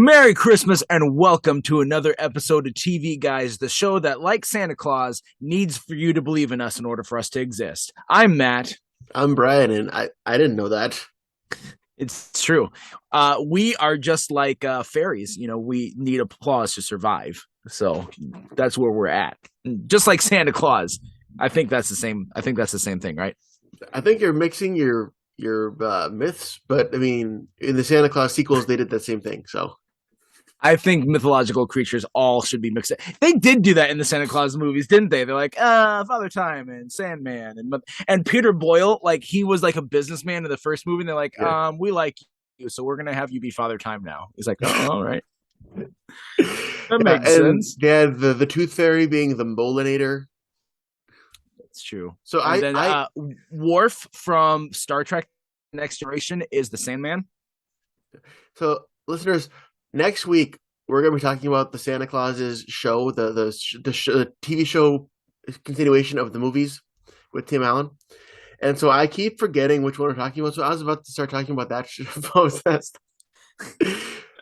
Merry Christmas and welcome to another episode of TV Guys, the show that, like Santa Claus, needs for you to believe in us in order for us to exist. I'm Matt. I'm Brian, and I didn't know that. It's true. We are just like fairies. You know, we need applause to survive. So that's where we're at. Just like Santa Claus. I think that's the same. I think that's the same thing, right? I think you're mixing your myths, but I mean, in the Santa Claus sequels, they did that same thing. So I think mythological creatures all should be mixed. They did do that in the Santa Claus movies, didn't they? They're like, Father Time and Sandman and Peter Boyle, like he was like a businessman in the first movie, and they're like, yeah. we like you, so we're gonna have you be Father Time now. He's like, oh, all right. That Yeah, makes and sense. yeah, the Tooth Fairy being the Molinator. It's true. So And I then I Worf from Star Trek Next Generation is the Sandman. so listeners, next week we're going to be talking about the Santa Claus's show, the TV show continuation of the movies with Tim Allen. And so I keep forgetting which one we're talking about. So I was about to start talking about that.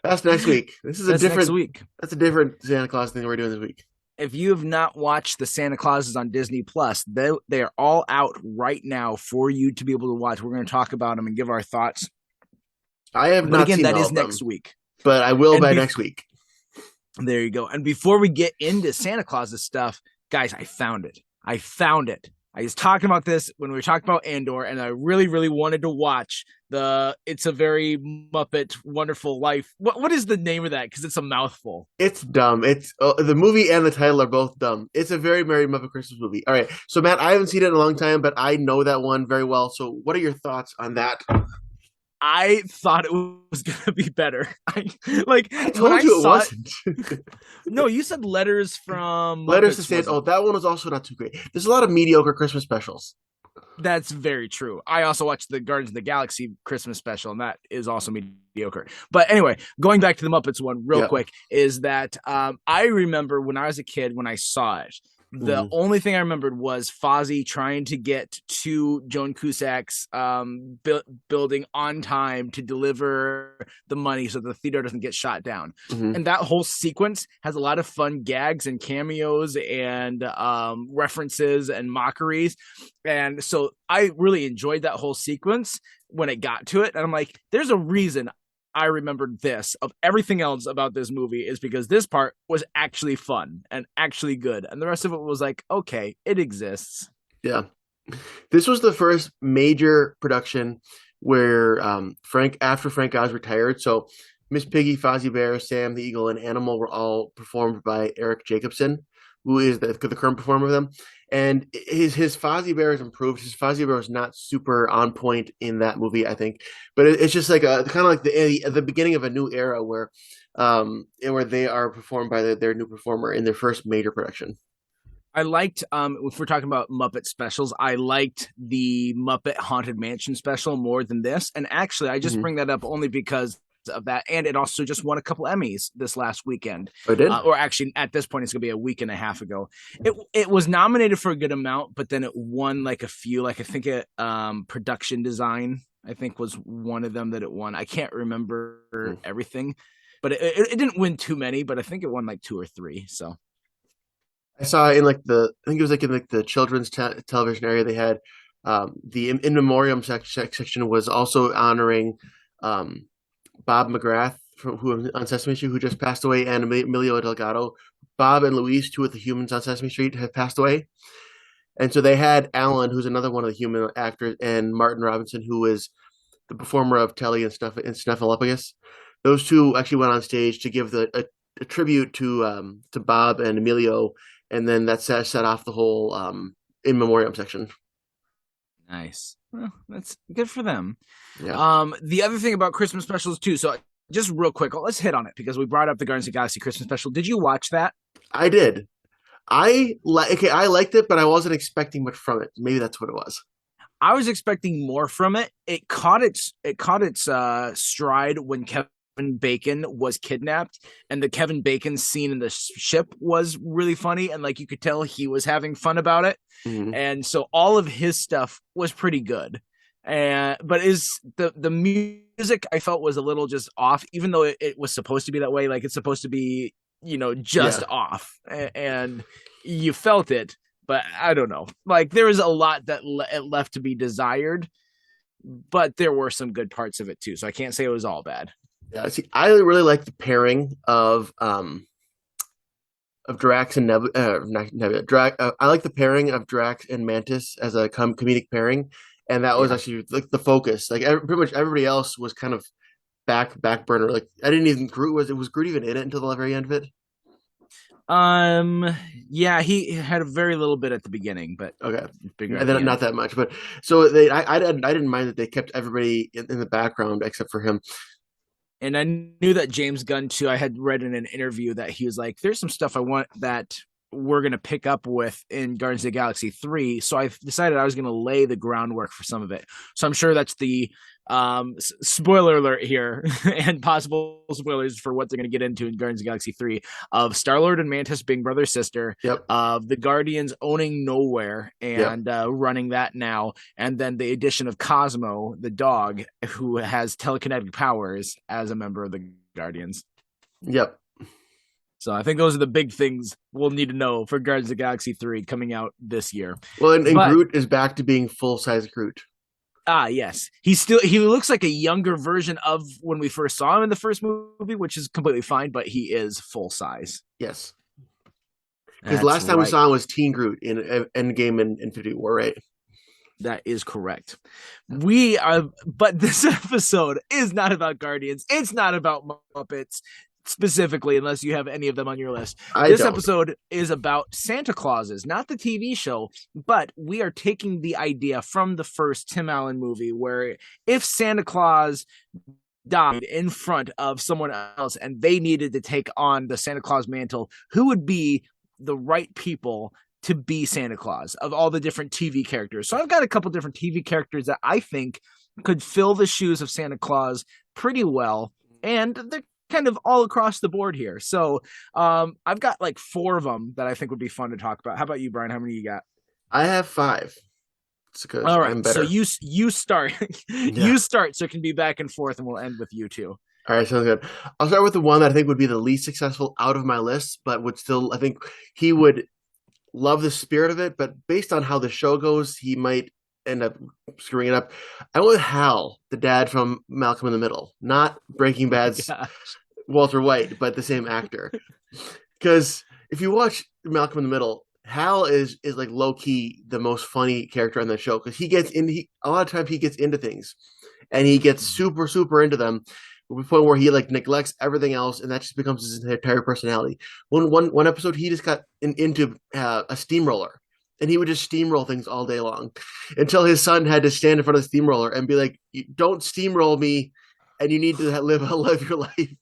That's next week. This is That's next week. That's a different Santa Claus thing we're doing this week. If you have not watched the Santa Clauses on Disney Plus, they are all out right now for you to be able to watch. We're going to talk about them and give our thoughts. I have But not again, seen that all is of them, next week. but I will And by next week. There you go. And before we get into Santa Claus's stuff, guys, I found it. I was talking about this when we were talking about Andor, and I really, really wanted to watch the It's a Very Muppet Wonderful Life. What is the name of that? Because it's a mouthful. It's dumb. It's the movie and the title are both dumb. It's a very Merry Muppet Christmas movie. All right, so Matt, I haven't seen it in a long time, but I know that one very well. So, what are your thoughts on that? I thought it was going to be better. I I when told I you it saw it. wasn't. No, you said Letters from Letters to Muppets. Santa. Oh, that one was also not too great. There's a lot of mediocre Christmas specials. That's very true. I also watched the Guardians of the Galaxy Christmas special, and that is also mediocre. But anyway, going back to the Muppets one real quick, is that I remember when I was a kid, when I saw it, the only thing I remembered was Fozzie trying to get to Joan Cusack's building on time to deliver the money so the theater doesn't get shot down. And that whole sequence has a lot of fun gags and cameos and references and mockeries. And so I really enjoyed that whole sequence when it got to it. And I'm like, there's a reason I remembered this of everything else about this movie is because this part was actually fun and actually good. And the rest of it was like, okay, it exists. Yeah. This was the first major production where after Frank Oz retired. So Miss Piggy, Fozzie Bear, Sam the Eagle, and Animal were all performed by Eric Jacobson, who is the current performer of them. And his Fozzie Bear has improved. His Fozzie Bear was not super on point in that movie, I think, but it's just like kind of like the beginning of a new era where they are performed by their new performer in their first major production. I liked, if we're talking about Muppet specials, I liked the Muppet Haunted Mansion special more than this. And actually, I just bring that up only because of that, and it also just won a couple Emmys this last weekend. It did? Or actually, at this point, it's gonna be a week and a half ago. It was nominated for a good amount, but then it won like a few. Like I think it production design, I think was one of them that it won. I can't remember everything, but it didn't win too many. But I think it won like 2 or 3. So I saw in like I think it was like in like the children's television area, they had the in memoriam section was also honoring Bob McGrath, who on Sesame Street, who just passed away, and Emilio Delgado. Bob and Luis, two of the humans on Sesame Street, have passed away. And so they had Alan, who's another one of the human actors, and Martin Robinson, who is the performer of Telly and Snuffleupagus. Those two actually went on stage to give a tribute to Bob and Emilio, and then that set off the whole in memoriam section. Nice. Well, that's good for them. Yeah. The other thing about Christmas specials too. So just real quick, let's hit on it because we brought up the Guardians of the Galaxy Christmas special. Did you watch that? I did. I liked it, but I wasn't expecting much from it. Maybe that's what it was. I was expecting more from it. It caught its stride when Kevin Bacon was kidnapped, and the Kevin Bacon scene in the ship was really funny, and like you could tell he was having fun about it. And so all of his stuff was pretty good. And but is the music I felt was a little just off, even though it was supposed to be that way. Like it's supposed to be, just Yeah. off, and you felt it. But I don't know. Like there was a lot that it left to be desired, but there were some good parts of it too. So I can't say it was all bad. Yeah. See, I really like the pairing of Drax and Nebula. Not Nebula. I like the pairing of Drax and Mantis as a comedic pairing, and that was Yeah. actually like the focus. Like pretty much everybody else was kind of back burner. Like I didn't even was Groot even in it until the very end of it? Um. Yeah, he had a very little bit at the beginning, but Okay, bigger and at the then not end. that much. But so I didn't mind that they kept everybody in the background except for him. And I knew that James Gunn too. I had read in an interview that he was like, "There's some stuff I want that we're gonna pick up with in Guardians of the Galaxy 3." So I decided I was gonna lay the groundwork for some of it. So I'm sure that's the spoiler alert here and possible spoilers for what they're gonna get into in Guardians of the Galaxy 3 of Star Lord and Mantis being brother sister, Yep, of the Guardians owning Nowhere yep, and running that now, and then the addition of Cosmo, the dog, who has telekinetic powers as a member of the Guardians. yep. So I think those are the big things we'll need to know for Guardians of the Galaxy 3 coming out this year. Well, and But Groot is back to being full size Groot. yes, he looks like a younger version of when we first saw him in the first movie, which is completely fine, but he is full size. Yes, because That's last time we right. saw him was Teen Groot in Endgame and Infinity War, right? That is correct. We are, but this episode is not about Guardians. It's not about Muppets specifically, unless you have any of them on your list. I This don't. episode is about Santa Clauses, not the TV show, but we are taking the idea from the first Tim Allen movie where if Santa Claus died in front of someone else and they needed to take on the Santa Claus mantle, who would be the right people to be Santa Claus of all the different TV characters? So I've got a couple different TV characters that I think could fill the shoes of Santa Claus pretty well, and they're kind of all across the board here. So I've got like four of them that I think would be fun to talk about. How about you, Brian? How many you got? I have five. It's because All right, I'm so better. you start, Yeah. you start, so it can be back and forth, and we'll end with you two. All right, sounds good. I'll start with the one that I think would be the least successful out of my list, but would still, I think he would love the spirit of it, but based on how the show goes, he might end up screwing it up. I went with Hal, the dad from Malcolm in the Middle, not Breaking Bad's Yeah. Walter White, but the same actor. Because if you watch Malcolm in the Middle, Hal is like low key the most funny character on the show because he gets in. A lot of times he gets into things, and he gets super into them to the point where he like neglects everything else, and that just becomes his entire personality. One episode, he just got into a steamroller, and he would just steamroll things all day long, until his son had to stand in front of the steamroller and be like, "Don't steamroll me, and you need to live your life."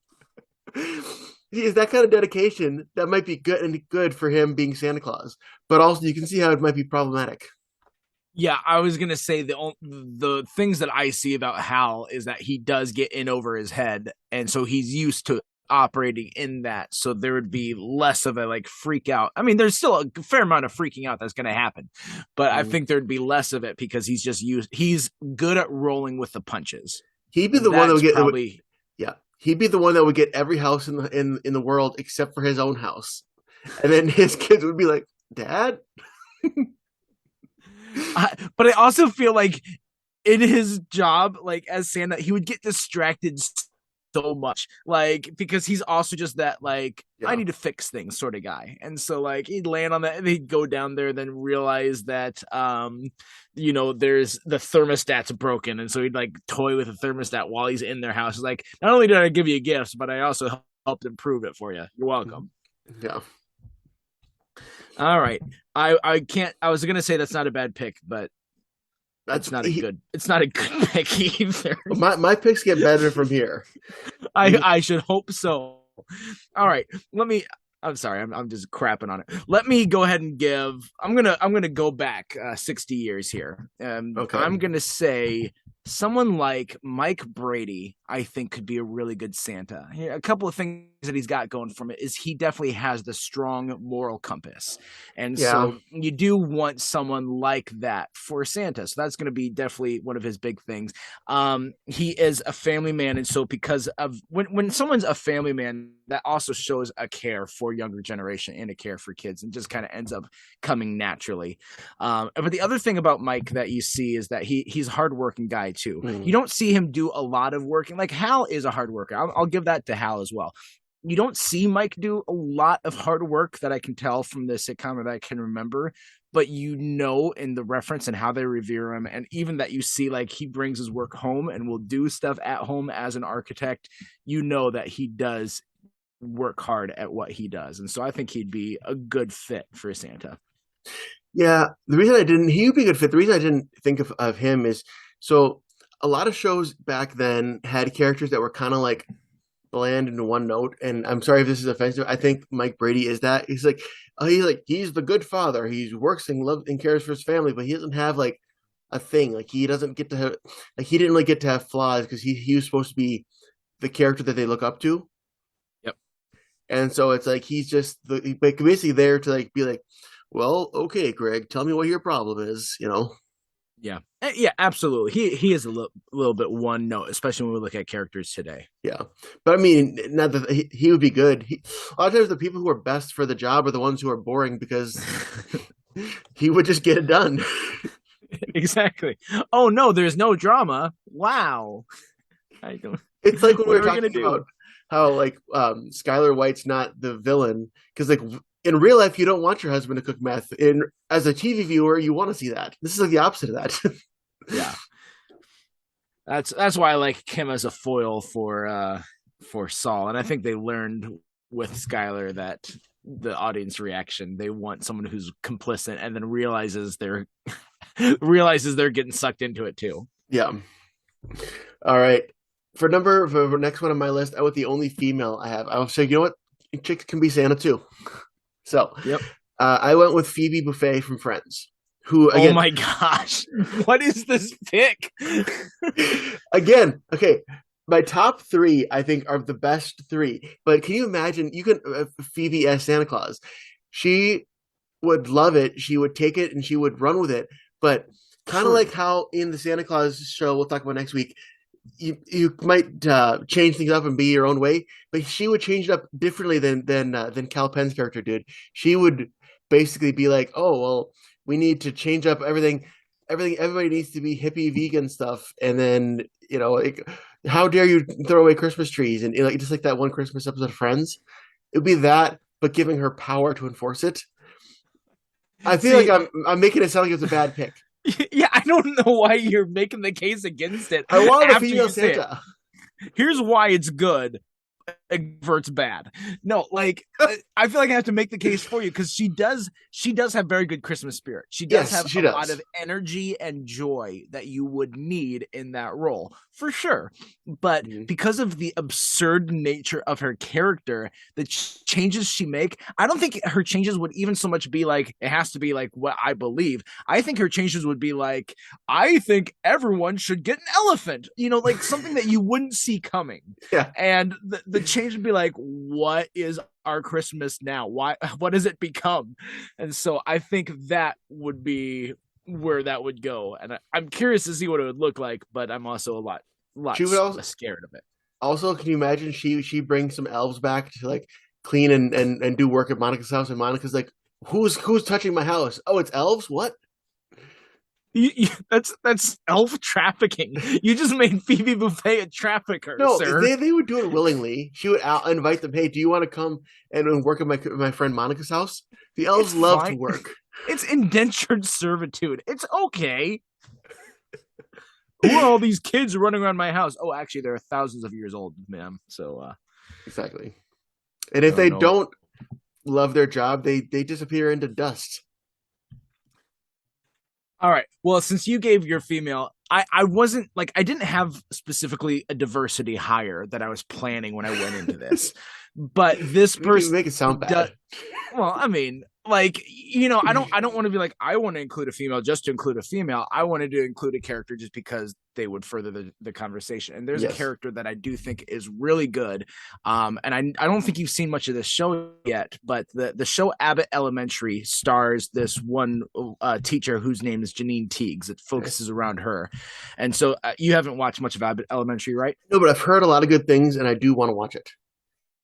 Is that kind of dedication that might be good for him being Santa Claus, but also you can see how it might be problematic. Yeah, I was gonna say the things that I see about Hal is that he does get in over his head, and so he's used to operating in that. So there would be less of a like freak out. I mean, there's still a fair amount of freaking out that's gonna happen, but I Mm. think there'd be less of it because he's just used. He's good at rolling with the punches. He'd be the one that That's would get probably yeah. He'd be the one that would get every house in the world except for his own house, and then his kids would be like, "Dad." but I also feel like in his job, like as Santa, he would get distracted so much, like because he's also just that like I Yeah. need to fix things sort of guy, and so like he'd land on that, and he'd go down there, then realize that there's the thermostat's broken, and so he'd like toy with the thermostat while he's in their house. It's like not only did I give you gifts, but I also helped improve it for you. You're welcome. Yeah. All right, I can't. I was gonna say that's not a bad pick, but That's it's not a he, good. It's not a good pick either. my picks get better from here. I should hope so. All right, let me. I'm sorry, I'm just crapping on it. Let me go ahead and give. I'm gonna go back 60 years here. Okay. I'm gonna say someone like Mike Brady, I think, could be a really good Santa. A couple of things that he's got going from it is he definitely has the strong moral compass. And Yeah. so you do want someone like that for Santa. So that's going to be definitely one of his big things. He is a family man. And so because of when someone's a family man, that also shows a care for younger generation and a care for kids and just kind of ends up coming naturally. But the other thing about Mike that you see is that he's a hardworking guy too. You Mm. don't see him do a lot of working. Like Hal is a hard worker. I'll give that to Hal as well. You don't see Mike do a lot of hard work that I can tell from the sitcom or that I can remember, but you know in the reference and how they revere him, and even that you see like he brings his work home and will do stuff at home as an architect, you know that he does work hard at what he does. And so I think he'd be a good fit for Santa. Yeah, the reason I didn't, he would be a good fit. The reason I didn't think of him is so a lot of shows back then had characters that were kind of like bland and one note. And I'm sorry if this is offensive. I think Mike Brady is that. He's the good father. He works and loves and cares for his family, but he doesn't have like a thing. Like he doesn't get to have like he didn't really get to have flaws because he was supposed to be the character that they look up to. Yep. And so it's like he's just basically there to like be like, well, okay, Greg, tell me what your problem is, you know? Yeah. Yeah, absolutely. He is a little bit one note, especially when we look at characters today. Yeah, but I mean, not that he would be good. A lot of times, the people who are best for the job are the ones who are boring because he would just get it done. Exactly. Oh no, there's no drama. Wow. I don't. It's like when we What were are we gonna talking do? about how like Skylar White's not the villain because like in real life you don't want your husband to cook meth. In as a TV viewer, you want to see that. This is like the opposite of that. Yeah. That's why I like Kim as a foil for Saul. And I think they learned with Skylar that the audience reaction, they want someone who's complicit and then realizes they're getting sucked into it too. Yeah. All right. For next one on my list, I want the only female I have. I'll say, you know what? Chicks can be Santa too. So Yep. I went with Phoebe Buffay from Friends, who Oh again, my gosh. What is this pick? again, okay, my top three I think are the best three. But can you imagine? You can Phoebe as Santa Claus. She would love it. She would take it and she would run with it. But kind of True. like how in the Santa Claus show we'll talk about next week, you might change things up and be your own way, but she would change it up differently than Cal Penn's character did. She would basically be like, "Oh well, we need to change up everything. Everybody needs to be hippie vegan stuff." And then like, how dare you throw away Christmas trees? And like just like that one Christmas episode of Friends, it would be that, but giving her power to enforce it. I feel like See, I'm making it sound like it's a bad pick. yeah, I don't know why you're making the case against it I wanted a after female you say it. Santa. Here's why it's good. Vert's bad. No, like I feel like I have to make the case for you because she does have very good Christmas spirit. She does Yes, have she a lot does. of energy and joy that you would need in that role for sure. But Mhm. because of the absurd nature of her character, the changes she make, I don't think her changes would even so much be like it has to be like what I believe. I think her changes would be like I think everyone should get an elephant. Like something that you wouldn't see coming. Yeah. And the change would be like, what is our Christmas now? What has it become? And so I think that would be where that would go. And I'm curious to see what it would look like, but I'm also a lot She would also scared of it. can you imagine she brings some elves back to like clean and do work at Monica's house, and Monica's like, who's touching my house? Oh, it's elves? What? That's elf trafficking. You just made Phoebe Buffay a trafficker, No, sir. they would do it willingly. She would invite them. Hey, do you want to come and work at my friend Monica's house? The It's elves love to fine. work. It's indentured servitude. It's okay. Who are all these kids running around my house? Oh, actually, they're thousands of years old, ma'am. So, Exactly. And if no, they no. don't love their job, they disappear into dust. All right. Well, since you gave your female, I wasn't like I didn't have specifically a diversity hire that I was planning when I went into this. but this person Make it sound does. bad. Well, I mean, like, I don't want to be like, I want to include a female just to include a female. I wanted to include a character just because they would further the conversation. And there's a Yes. character that I do think is really good. And I don't think you've seen much of this show yet, but the show Abbott Elementary stars this one teacher whose name is Janine Teagues. It Okay. focuses around her. And so you haven't watched much of Abbott Elementary, right? No, but I've heard a lot of good things, and I do want to watch it.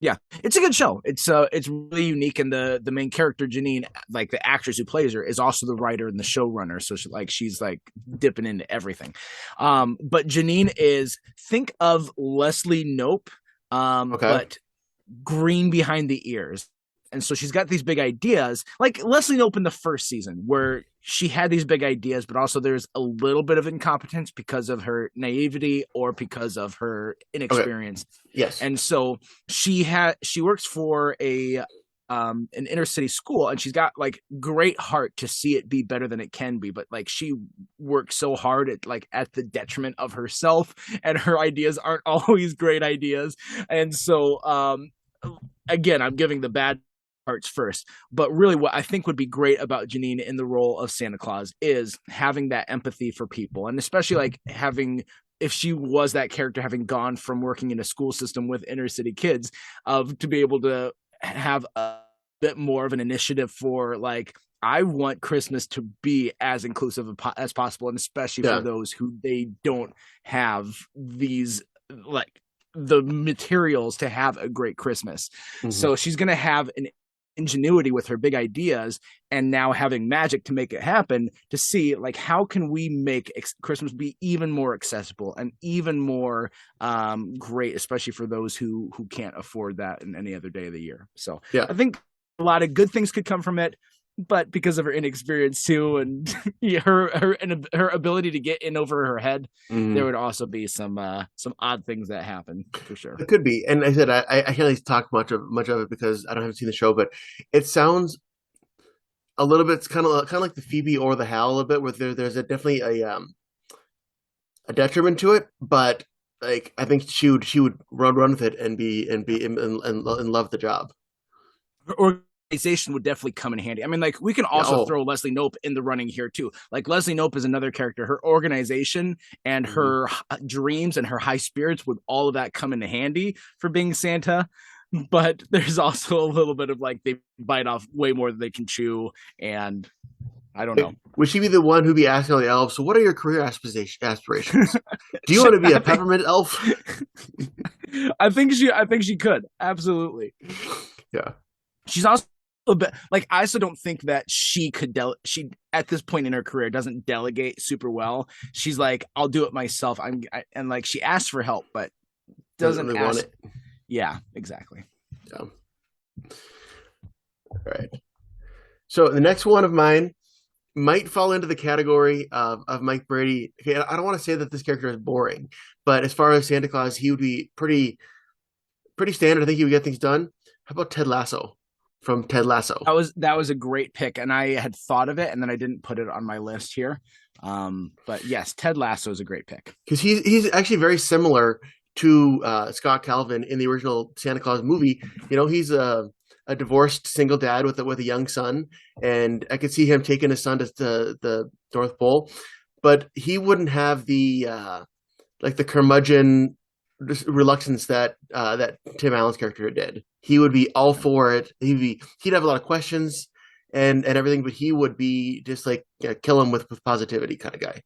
Yeah, it's a good show. It's really unique, and the main character Janine, like the actress who plays her, is also the writer and the showrunner. So she's like dipping into everything. But Janine is, think of Leslie Nope, Okay. but green behind the ears. And so she's got these big ideas, like Leslie Knope in the first season, where she had these big ideas, but also there's a little bit of incompetence because of her naivety or because of her Okay. inexperience. Yes. And so she works for an inner city school, and she's got like great heart to see it be better than it can be, but like she works so hard at the detriment of herself, and her ideas aren't always great ideas. And so again, I'm giving the bad parts first, but really what I think would be great about Janine in the role of Santa Claus is having that empathy for people, and especially like having, if she was that character, having gone from working in a school system with inner city kids, of to be able to have a bit more of an initiative for like, I want Christmas to be as inclusive as possible, and especially for Yeah. those who they don't have these like the materials to have a great Christmas. Hmm. So she's going to have an ingenuity with her big ideas, and now having magic to make it happen, to see like how can we make Christmas be even more accessible and even more great, especially for those who can't afford that in any other day of the year. So Yeah. I think a lot of good things could come from it, but because of her inexperience too, and her ability to get in over her head, there Hmm. would also be some odd things that happen for sure. It could be, and I said I can't really talk much of it because I don't haven't seen the show, but it sounds a little bit kind of like the Phoebe or the Hal a little bit, where there's definitely a detriment to it, but like I think she would run with it and love the job. Her organization would definitely come in handy. I mean, like we can Yeah. also Oh. throw Leslie Nope in the running here too. Like Leslie Nope is another character. Her organization and Hmm. her dreams and her high spirits, would all of that come into handy for being Santa. But there's also a little bit of like, they bite off way more than they can chew, and I don't know. Would she be the one who'd be asking all the elves? So, what are your career aspirations? Do you want to be a I think, peppermint elf? I think she could absolutely. Yeah. She's also a bit like, I also don't think that she could she at this point in her career doesn't delegate super well. She's like, I'll do it myself. And like she asks for help, but Doesn't doesn't really want ask. it. Yeah, exactly. Yeah. All right. So the next one of mine might fall into the category of Mike Brady. Okay, I don't want to say that this character is boring, but as far as Santa Claus, he would be pretty standard. I think he would get things done. How about Ted Lasso from Ted Lasso? That was a great pick, and I had thought of it, and then I didn't put it on my list here. But yes, Ted Lasso is a great pick. Because he's actually very similar to Scott Calvin in the original Santa Claus movie. You know, he's a divorced single dad with a young son, and I could see him taking his son to the North Pole, but he wouldn't have the like the curmudgeon reluctance that Tim Allen's character did. He would be all for it. He'd have a lot of questions and everything, but he would be just like, kill him with positivity kind of guy.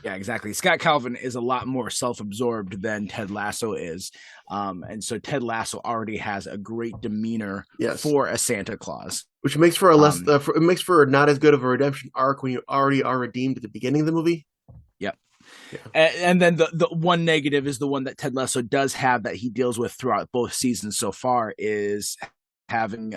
Yeah, exactly. Scott Calvin is a lot more self-absorbed than Ted Lasso is, and so Ted Lasso already has a great demeanor Yes, for a Santa Claus. which makes for a less Um, it makes for not as good of a redemption arc when you already are redeemed at the beginning of the movie. yep. Yeah. And then the one negative is the one that Ted Lasso does have that he deals with throughout both seasons so far, is having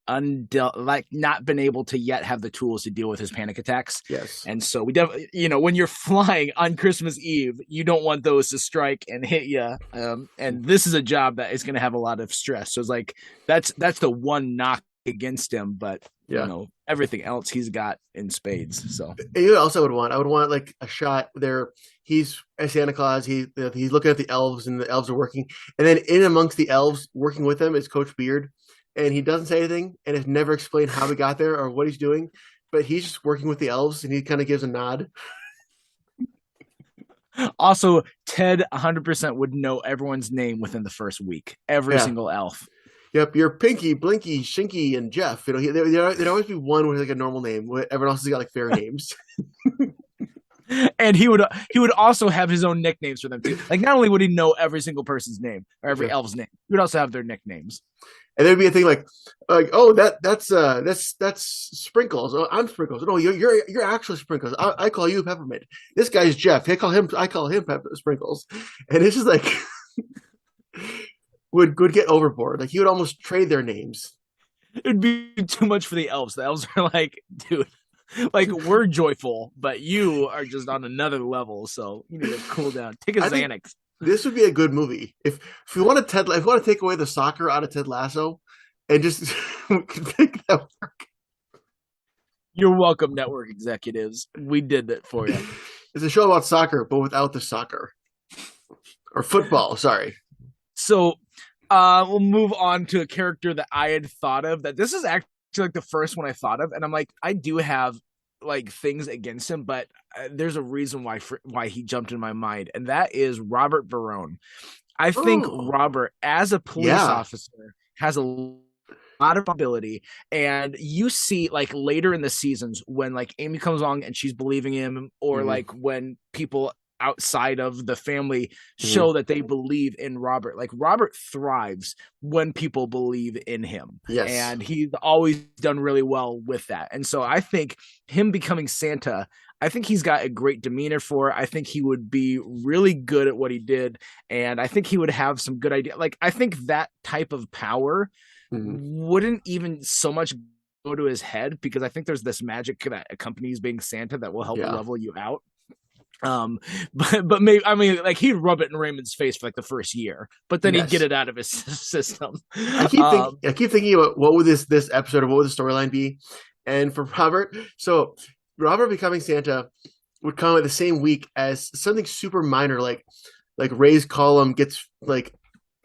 like not been able to yet have the tools to deal with his panic attacks. Yes. And so we definitely, when you're flying on Christmas Eve, you don't want those to strike and hit you. And this is a job that is going to have a lot of stress. So it's like, that's the one knock against him, but Yeah. everything else he's got in spades. So And you know what else I would want like a shot there. He's as Santa Claus. He's looking at the elves, and the elves are working. And then in amongst the elves working with him is Coach Beard, and he doesn't say anything, and it's never explained how he got there or what he's doing. But he's just working with the elves, and he kind of gives a nod. also, Ted 100% would know everyone's name within the first week. Every Yeah. single elf. Yep, you're Pinky, Blinky, Shinky, and Jeff. You know, there'd always be one with like a normal name. Everyone else has got like fairy names. And he would also have his own nicknames for them too. Like not only would he know every single person's name or every Yeah. elf's name, he would also have their nicknames. And there'd be a thing like oh that's Sprinkles. Oh, I'm Sprinkles. No, you're actually Sprinkles. I call you Peppermint. This guy's Jeff. I call him Sprinkles. And it's just like would get overboard. Like he would almost trade their names. It'd be too much for the elves. The elves are like, dude, like we're joyful, but you are just on another level. So you need to cool down. Take a I think Xanax. this would be a good movie if we want to if we want to take away the soccer out of Ted Lasso and just we can make that work. You're welcome, network executives. We did that for you. It's a show about soccer, but without the soccer or football. Sorry. So we'll move on to a character that I had thought of. That this is actually like the first one I thought of, and I'm like, I do have like things against him, but there's a reason why he jumped in my mind, and that is Robert Barone. I think Robert, as a police officer, has a lot of ability, and you see like later in the seasons when like Amy comes along and she's believing him, or like when people outside of the family show that they believe in Robert. Like Robert thrives when people believe in him. Yes. And he's always done really well with that. And so I think him becoming Santa, I think he's got a great demeanor for it. I think he would be really good at what he did. And I think he would have some good idea. Like I think that type of power wouldn't even so much go to his head, because I think there's this magic that accompanies being Santa that will help level you out. But maybe, I mean, like he'd rub it in Raymond's face for like the first year, but then he'd get it out of his system. I keep thinking about what would this episode, or what would the storyline be? And for Robert, so Robert becoming Santa would come at the same week as something super minor, like Ray's column gets like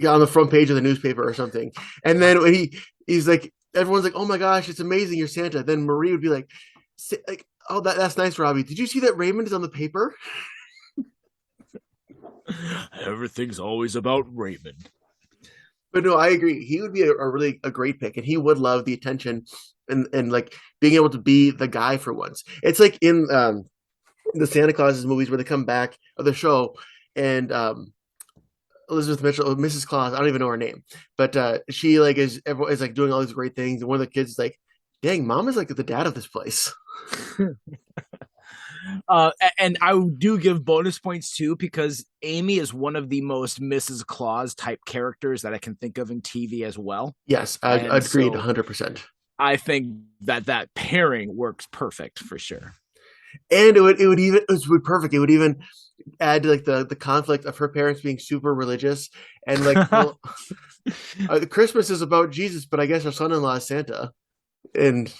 on the front page of the newspaper or something, and then when he's like, everyone's like, oh my gosh, it's amazing, you're Santa. Then Marie would be like, oh, that's nice, Robbie. Did you see that Raymond is on the paper? Everything's always about Raymond. But no, I agree. He would be a great pick, and he would love the attention and like being able to be the guy for once. It's like in the Santa Claus movies where they come back of the show, and Elizabeth Mitchell, Mrs. Claus, I don't even know her name, but she like is like doing all these great things, and one of the kids is like, dang, mom is like the dad of this place. And I do give bonus points too, because Amy is one of the most Mrs. Claus type characters that I can think of in TV as well. Yes, I agreed 100%. I think that pairing works perfect for sure. And it would be perfect. It would even add to like the conflict of her parents being super religious and like, well, Christmas is about Jesus, but I guess our son-in-law is Santa. And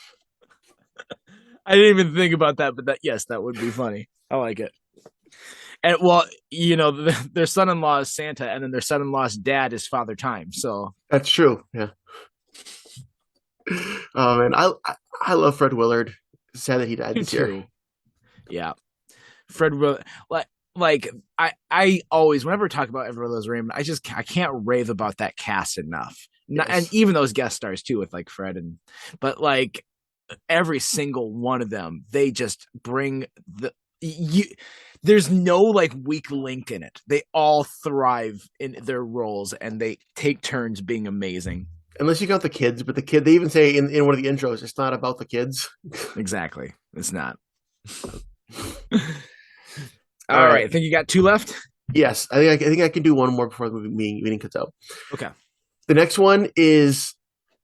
I didn't even think about that, but that would be funny. I like it. And well, their son-in-law is Santa, and then their son-in-law's dad is Father Time. So that's true. Yeah. Oh man, I love Fred Willard. It's sad that he died this year. Yeah, Fred Willard. Like I always, whenever I talk about Everett Raymond, I can't rave about that cast enough. Yes. And even those guest stars too, with like Fred but like every single one of them, they just bring there's no like weak link in it. They all thrive in their roles, and they take turns being amazing. Unless you count the kids, but they even say in one of the intros, it's not about the kids. Exactly. It's not. All right. I think you got two left. Yes. I think I can do one more before the meeting cuts out. Okay. The next one is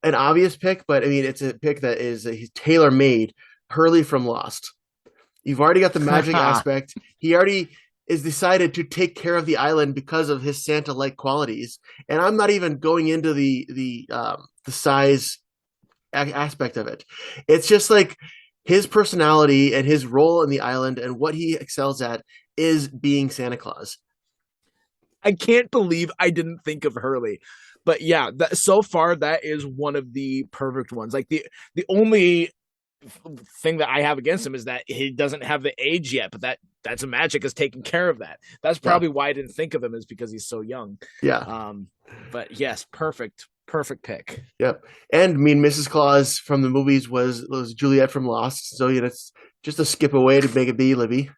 an obvious pick, but I mean, it's a pick that is tailor-made. Hurley from Lost. You've already got the magic aspect. He already is decided to take care of the island because of his Santa-like qualities. And I'm not even going into the size aspect of it. It's just like his personality and his role in the island and what he excels at is being Santa Claus. I can't believe I didn't think of Hurley. But yeah, so far that is one of the perfect ones. Like the only thing that I have against him is that he doesn't have the age yet, but that's a magic is taking care of that. That's probably why I didn't think of him, is because he's so young. Yeah. But yes, perfect pick. Yep. And I mean, Mrs. Claus from the movies was Juliet from Lost. So it's just a skip away to make it be Libby.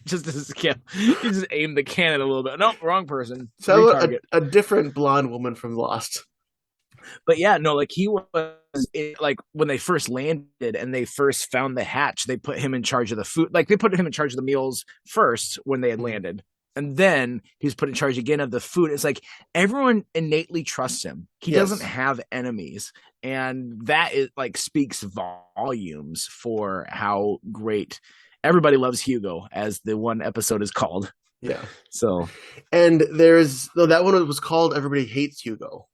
Just to skip, you just aim the cannon a little bit. No, wrong person. So a different blonde woman from Lost. But yeah, no, like he was like when they first landed and they first found the hatch, they put him in charge of the food. Like they put him in charge of the meals first when they had landed. And then he's put in charge again of the food. It's like everyone innately trusts him. He doesn't have enemies. And that is like speaks volumes for how great everybody loves Hugo, as the one episode is called. Yeah. So, and that one was called Everybody Hates Hugo.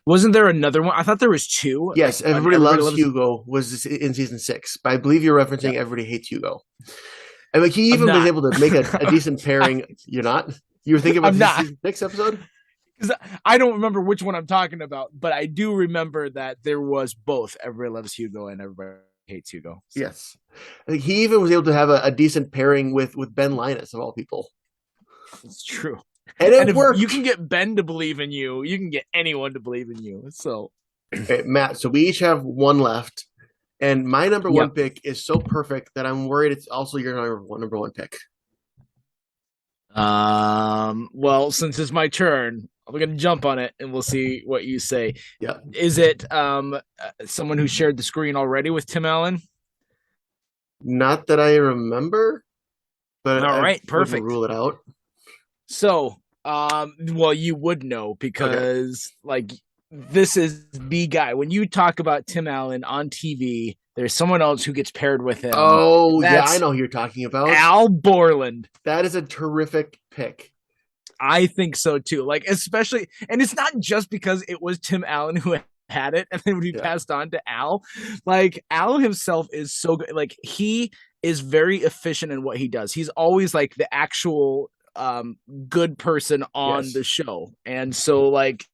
Wasn't there another one? I thought there was two. Yes, like, Everybody Loves Hugo was in season 6, but I believe you're referencing Everybody Hates Hugo. And like he even was able to make a decent pairing. You're not? You were thinking about the season 6 episode? Because I don't remember which one I'm talking about, but I do remember that there was both Everybody Loves Hugo and Everybody Hates Hugo. So. Yes. I think he even was able to have a decent pairing with Ben Linus, of all people. It's true. And it worked. You can get Ben to believe in you. You can get anyone to believe in you. So, okay, Matt, so we each have one left. And my number one pick is so perfect that I'm worried it's also your number one pick. Well, since it's my turn, I'm gonna jump on it and we'll see what you say. Yeah. Is it someone who shared the screen already with Tim Allen? Not that I remember, but all right, perfect. Rule it out. So, well, you would know because like this is the guy. When you talk about Tim Allen on TV, there's someone else who gets paired with him. Oh, yeah, I know who you're talking about. Al Borland. That is a terrific pick. I think so too. Like, especially, and it's not just because it was Tim Allen who had it and then would be passed on to Al. Like, Al himself is so good. Like, he is very efficient in what he does. He's always like the actual good person on the show. And so, like,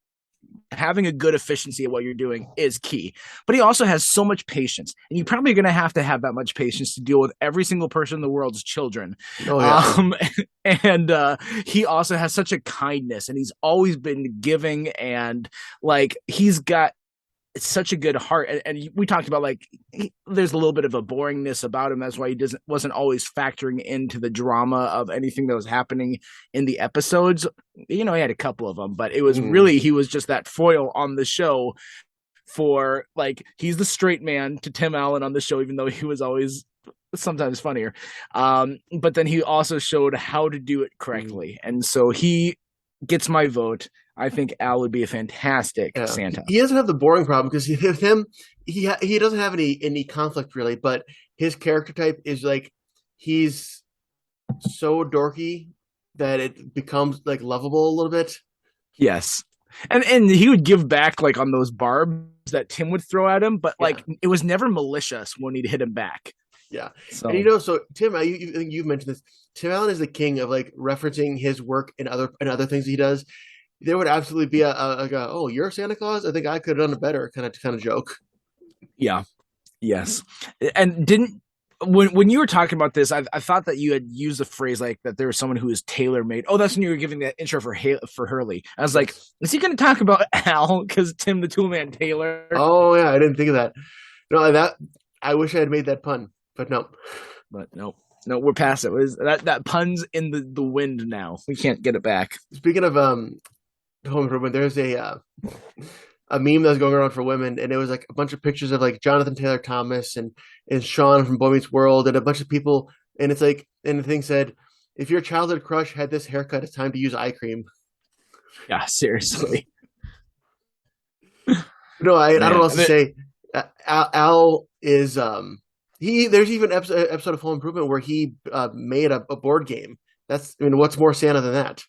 having a good efficiency at what you're doing is key. But he also has so much patience, and you're probably going to have that much patience to deal with every single person in the world's children. Oh, yeah. And he also has such a kindness, and he's always been giving, and like he's got such a good heart. And we talked about like there's a little bit of a boringness about him. That's why he wasn't always factoring into the drama of anything that was happening in the episodes. You know, he had a couple of them, but it was really, he was just that foil on the show for like, he's the straight man to Tim Allen on the show, even though he was always sometimes funnier. But then he also showed how to do it correctly. And so he gets my vote. I think Al would be a fantastic Santa. He doesn't have the boring problem because with him, he doesn't have any conflict really, but his character type is like, he's so dorky that it becomes like lovable a little bit. Yes. And he would give back like on those barbs that Tim would throw at him, but like it was never malicious when he'd hit him back. Yeah. So. And so Tim, you've mentioned this. Tim Allen is the king of like referencing his work and other things he does. There would absolutely be a oh, you're Santa Claus? I think I could have done it better kind of joke. Yeah. Yes. And when you were talking about this, I thought that you had used the phrase like that there was someone who is tailor-made. Oh, that's when you were giving the intro for Hurley. I was like, is he going to talk about Al? Because Tim the Toolman Taylor. Oh, yeah. I didn't think of that. No, I wish I had made that pun, but no. But no, we're past it. That pun's in the wind now. We can't get it back. Speaking of Home Improvement, there's a meme that was going around for women, and it was like a bunch of pictures of like Jonathan Taylor Thomas and Sean from Boy Meets World and a bunch of people, and it's like, and the thing said, if your childhood crush had this haircut, it's time to use eye cream. Yeah, seriously. No, I don't know what else to say. Al is there's even an episode of Home Improvement where he made a board game. What's more Santa than that?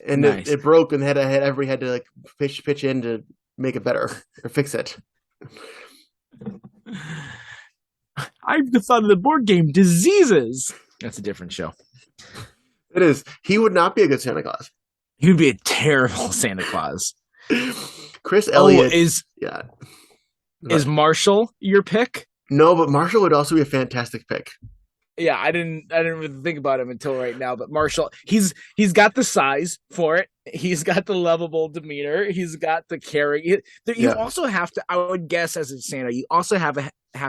And nice. it broke, and everybody had to like pitch in to make it better or fix it. I've thought of the board game Diseases. That's a different show. It is. He would not be a good Santa Claus. He would be a terrible Santa Claus. Chris Oh, Elliott. Yeah. Is Marshall your pick? No, but Marshall would also be a fantastic pick. Yeah, I didn't really think about him until right now. But Marshall, he's got the size for it. He's got the lovable demeanor. He's got the caring. You also have to, I would guess, as a Santa, you also have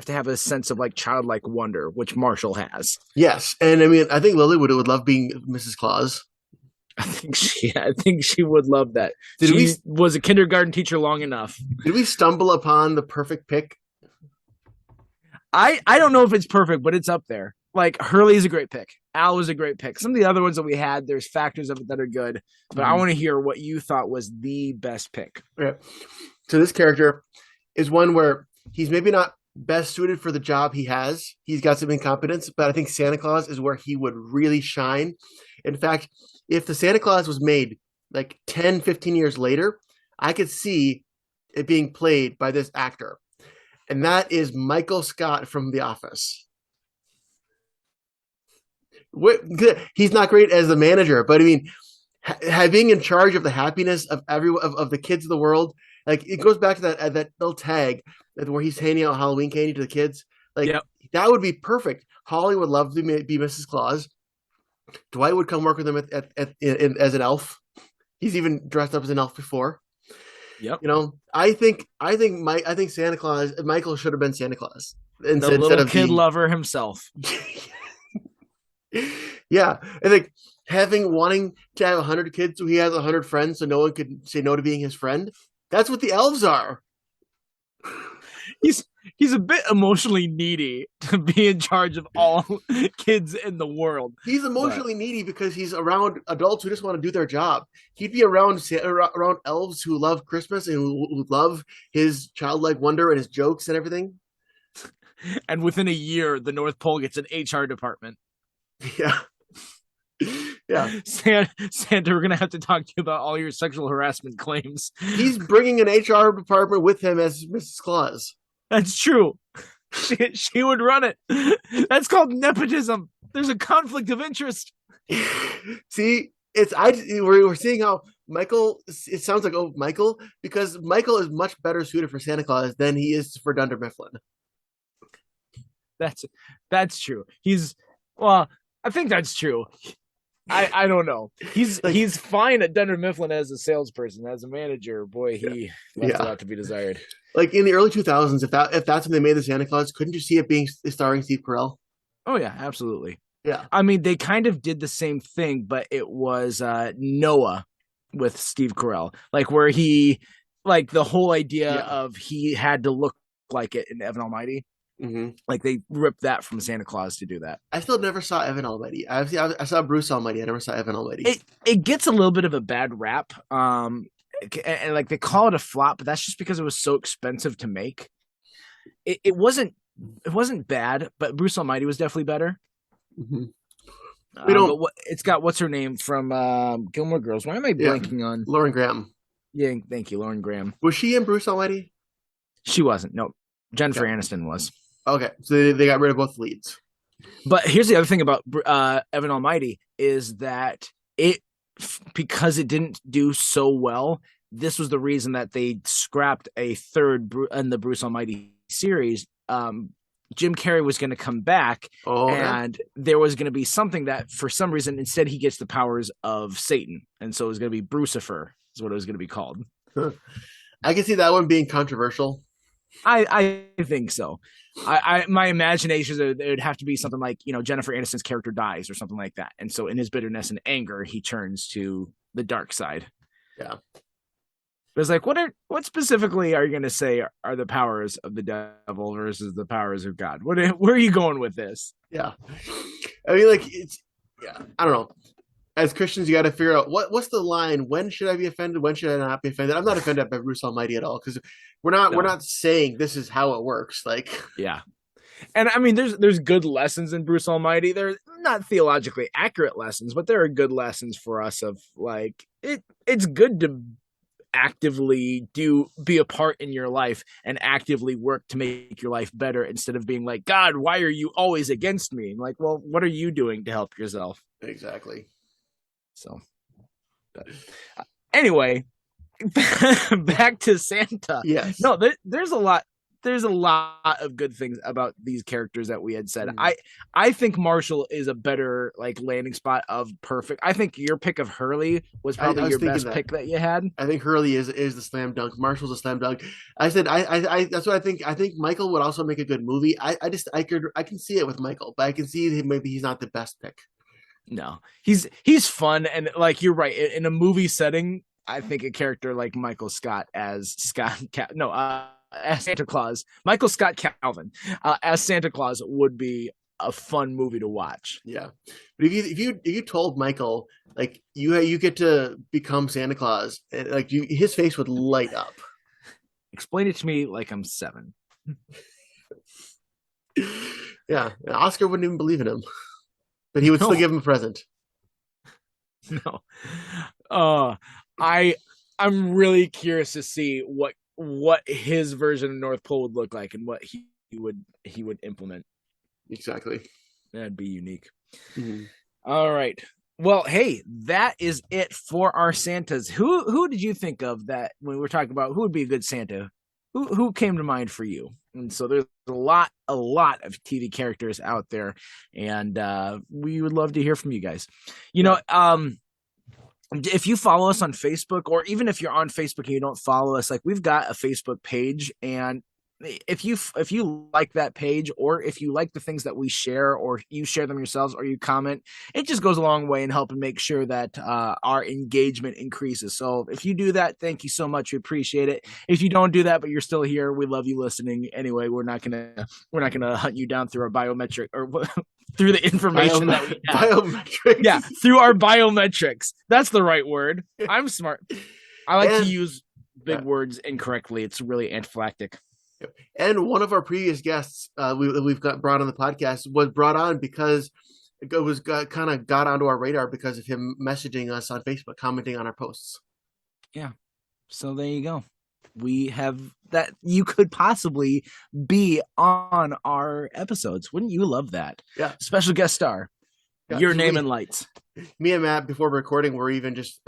to have a sense of like childlike wonder, which Marshall has. Yes, and I mean, I think Lily would love being Mrs. Claus. I think she would love that. She was a kindergarten teacher long enough. Did we stumble upon the perfect pick? I don't know if it's perfect, but it's up there. Like Hurley's a great pick. Al was a great pick. Some of the other ones that we had, there's factors of it that are good, but I want to hear what you thought was the best pick. Yeah. So this character is one where he's maybe not best suited for the job he has. He's got some incompetence, but I think Santa Claus is where he would really shine. In fact, if the Santa Claus was made like 10, 15 years later, I could see it being played by this actor. And that is Michael Scott from The Office. He's not great as the manager, but I mean, being in charge of the happiness of of the kids of the world, like it goes back to that little tag where he's handing out Halloween candy to the kids. Like that would be perfect. Holly would love to be Mrs. Claus. Dwight would come work with him as an elf. He's even dressed up as an elf before. Yep. You know, I think Santa Claus, Michael should have been Santa Claus instead the little of kid lover himself. Yeah, I think wanting to have 100 kids so he has 100 friends so no one could say no to being his friend. That's what the elves are. He's a bit emotionally needy to be in charge of all kids in the world. He's emotionally needy because he's around adults who just want to do their job. He'd be around elves who love Christmas and who love his childlike wonder and his jokes and everything. And within a year, the North Pole gets an HR department. Yeah. Yeah. Santa, we're going to have to talk to you about all your sexual harassment claims. He's bringing an HR department with him as Mrs. Claus. That's true. She would run it. That's called nepotism. There's a conflict of interest. See, we're seeing how Michael, it sounds like, Michael, because Michael is much better suited for Santa Claus than he is for Dunder Mifflin. That's true. I think that's true. I don't know. He's fine at Dunder Mifflin as a salesperson, as a manager. Boy, he left a lot to be desired. Like in the early 2000s, if that's when they made the Santa Claus, couldn't you see it being starring Steve Carell? Oh yeah, absolutely. Yeah. I mean, they kind of did the same thing, but it was Noah with Steve Carell, like where the whole idea of he had to look like it in Evan Almighty. Mm-hmm. Like they ripped that from Santa Claus to do that. I still never saw Evan Almighty. I saw Bruce Almighty. I never saw Evan Almighty. It gets a little bit of a bad rap. And like they call it a flop, but that's just because it was so expensive to make. It wasn't bad, but Bruce Almighty was definitely better. Mm-hmm. It's got what's her name from Gilmore Girls. Why am I blanking on Lauren Graham? Yeah, thank you, Lauren Graham. Was she in Bruce Almighty? She wasn't. No, Jennifer Aniston was. Okay, so they got rid of both leads. But here's the other thing about Evan Almighty is that because it didn't do so well, this was the reason that they scrapped a third in the Bruce Almighty series. Jim Carrey was going to come back, and there was going to be something that, for some reason, instead he gets the powers of Satan, and so it was going to be Brucifer, is what it was going to be called. I can see that one being controversial. I think so. My imagination is that it would have to be something like, Jennifer Aniston's character dies or something like that, and so in his bitterness and anger, he turns to the dark side. Yeah. But it's like, what specifically are you going to say are the powers of the devil versus the powers of God? Where are you going with this? Yeah, I mean, I don't know. As Christians, you got to figure out what's the line. When should I be offended? When should I not be offended? I'm not offended by Bruce Almighty at all, because we're not saying this is how it works. Like, yeah. And I mean, there's good lessons in Bruce Almighty. They're not theologically accurate lessons, but there are good lessons for us of like it's good to actively be a part in your life and actively work to make your life better instead of being like, God, why are you always against me? And like, well, what are you doing to help yourself? Exactly. So, but, anyway, back to Santa. Yes. No, there's a lot. There's a lot of good things about these characters that we had said. I think Marshall is a better like landing spot of perfect. I think your pick of Hurley was probably I was your thinking best pick that you had. I think Hurley is the slam dunk. Marshall's a slam dunk. I said I that's what I think. I think Michael would also make a good movie. I can see it with Michael, but I can see maybe he's not the best pick. No, he's fun and like you're right in a movie setting. I think a character like Michael Scott as as Santa Claus, Michael Scott Calvin as Santa Claus would be a fun movie to watch. Yeah, but if you told Michael like you get to become Santa Claus, and like his face would light up. Explain it to me like I'm 7. Yeah, Oscar wouldn't even believe in him, but he would still give him a present. No, I'm really curious to see what his version of North Pole would look like and what he would implement. Exactly. That'd be unique. Mm-hmm. All right. Well, hey, that is it for our Santas. Who did you think of that when we were talking about who would be a good Santa? Who came to mind for you? And so there's a lot of TV characters out there, and we would love to hear from you guys. You know, if you follow us on Facebook, or even if you're on Facebook and you don't follow us, like we've got a Facebook page, and if you like that page, or if you like the things that we share, or you share them yourselves, or you comment, it just goes a long way in helping make sure that our engagement increases. So if you do that, thank you so much. We appreciate it. If you don't do that, but you're still here, we love you listening. Anyway, we're not gonna hunt you down through our biometric or through the information that we have. Biometrics. Yeah, through our biometrics. That's the right word. I'm smart. I like to use big words incorrectly. It's really anaphylactic. And one of our previous guests we've got brought on the podcast was brought on because it was kind of got onto our radar because of him messaging us on Facebook, commenting on our posts. Yeah. So there you go. We have that. You could possibly be on our episodes. Wouldn't you love that? Yeah. Special guest star. Yeah, your name and lights. Me and Matt, before recording, we're even just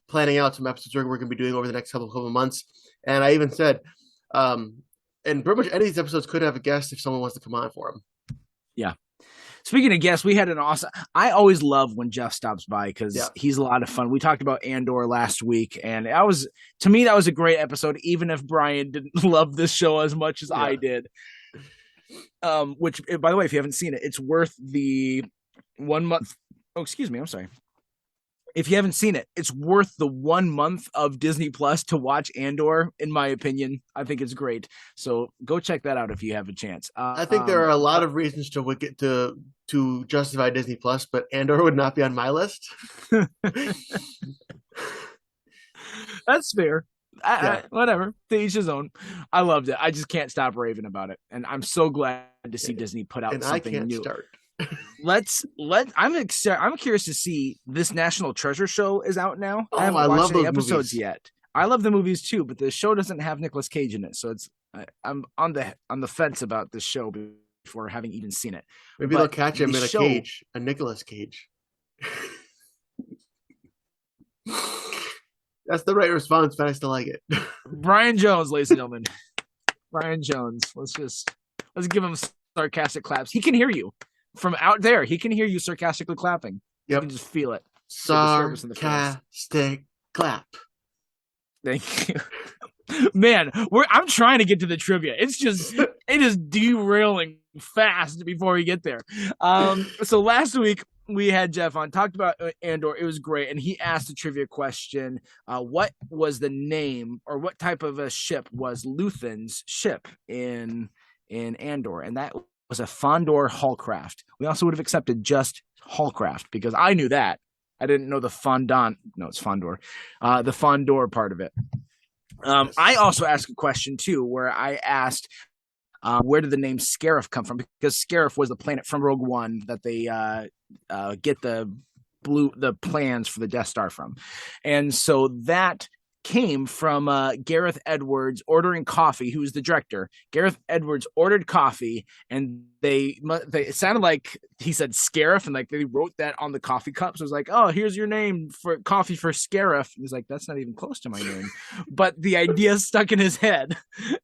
planning out some episodes we're going to be doing over the next couple of months. And I even said, and pretty much any of these episodes could have a guest if someone wants to come on for them. Yeah. Speaking of guests, we had an awesome. I always love when Jeff stops by because he's a lot of fun. We talked about Andor last week, and to me that was a great episode, even if Brian didn't love this show as much as I did. Which, by the way, if you haven't seen it, it's worth the 1 month. Oh, excuse me. I'm sorry. If you haven't seen it, it's worth the 1 month of Disney Plus to watch Andor, in my opinion. I think it's great. So go check that out if you have a chance. I think there are a lot of reasons to justify Disney Plus, but Andor would not be on my list. That's fair. Whatever. To each his own. I loved it. I just can't stop raving about it. And I'm so glad to see Disney put out something new. Start. I'm curious to see this National Treasure show is out now. Oh, I haven't watched any episodes movies yet. I love the movies too, but the show doesn't have Nicolas Cage in it, so I'm on the fence about this show before having even seen it. Maybe they'll catch him in a cage, a Nicolas Cage. That's the right response, but I still like it. Brian Jones, ladies and gentlemen. Brian Jones. Let's give him sarcastic claps. He can hear you. From out there, he can hear you sarcastically clapping. Yep. You can just feel it. Sarcastic clap. Thank you. Man, I'm trying to get to the trivia. It is derailing fast before we get there. So last week we had Jeff on, talked about Andor. It was great, and he asked a trivia question. What was the name, or what type of a ship was Luthen's ship in Andor? And that was a Fondor Hallcraft. We also would have accepted just Hallcraft because I knew that. I didn't know the fondant. No, it's Fondor. The Fondor part of it. I also asked a question too, where I asked, where did the name Scarif come from? Because Scarif was the planet from Rogue One that they get the plans for the Death Star from, and so that came from Gareth Edwards ordering coffee, who was the director. Gareth Edwards ordered coffee, and they it sounded like he said Scarif, and like they wrote that on the coffee cups. So it was like, oh, here's your name for coffee for Scarif. He's like, that's not even close to my name. But the idea stuck in his head,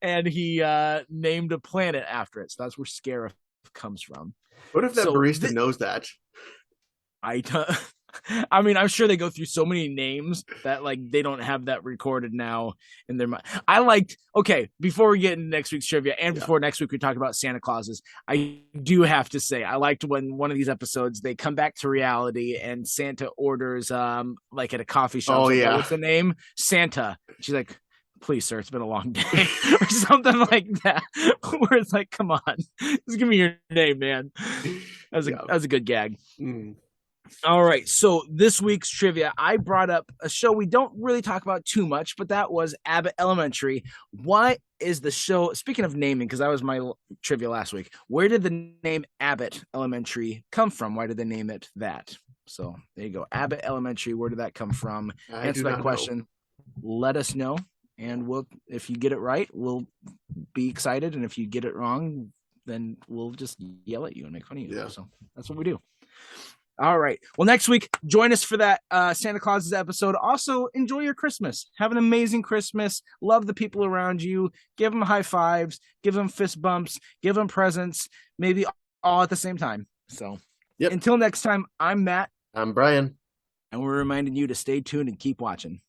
and he named a planet after it. So that's where Scarif comes from. What if that barista knows that? I mean, I'm sure they go through so many names that like they don't have that recorded now in their mind. Okay, before we get into next week's trivia and before next week we talk about Santa Clauses, I do have to say I liked when one of these episodes they come back to reality and Santa orders like at a coffee shop. Oh, like, yeah. what's the name? Santa. She's like, please, sir, it's been a long day, or something like that. Where it's like, come on, just give me your name, man. That was a good gag. Mm. All right, so this week's trivia, I brought up a show we don't really talk about too much, but that was Abbott Elementary. What is the show? Speaking of naming, because that was my trivia last week, where did the name Abbott Elementary come from? Why did they name it that? So there you go. Abbott Elementary, where did that come from? Answer that question. Let us know. And if you get it right, we'll be excited. And if you get it wrong, then we'll just yell at you and make fun of you. Yeah. So that's what we do. All right. Well, next week, join us for that Santa Claus's episode. Also, enjoy your Christmas. Have an amazing Christmas. Love the people around you. Give them high fives. Give them fist bumps. Give them presents. Maybe all at the same time. So until next time, I'm Matt. I'm Brian. And we're reminding you to stay tuned and keep watching.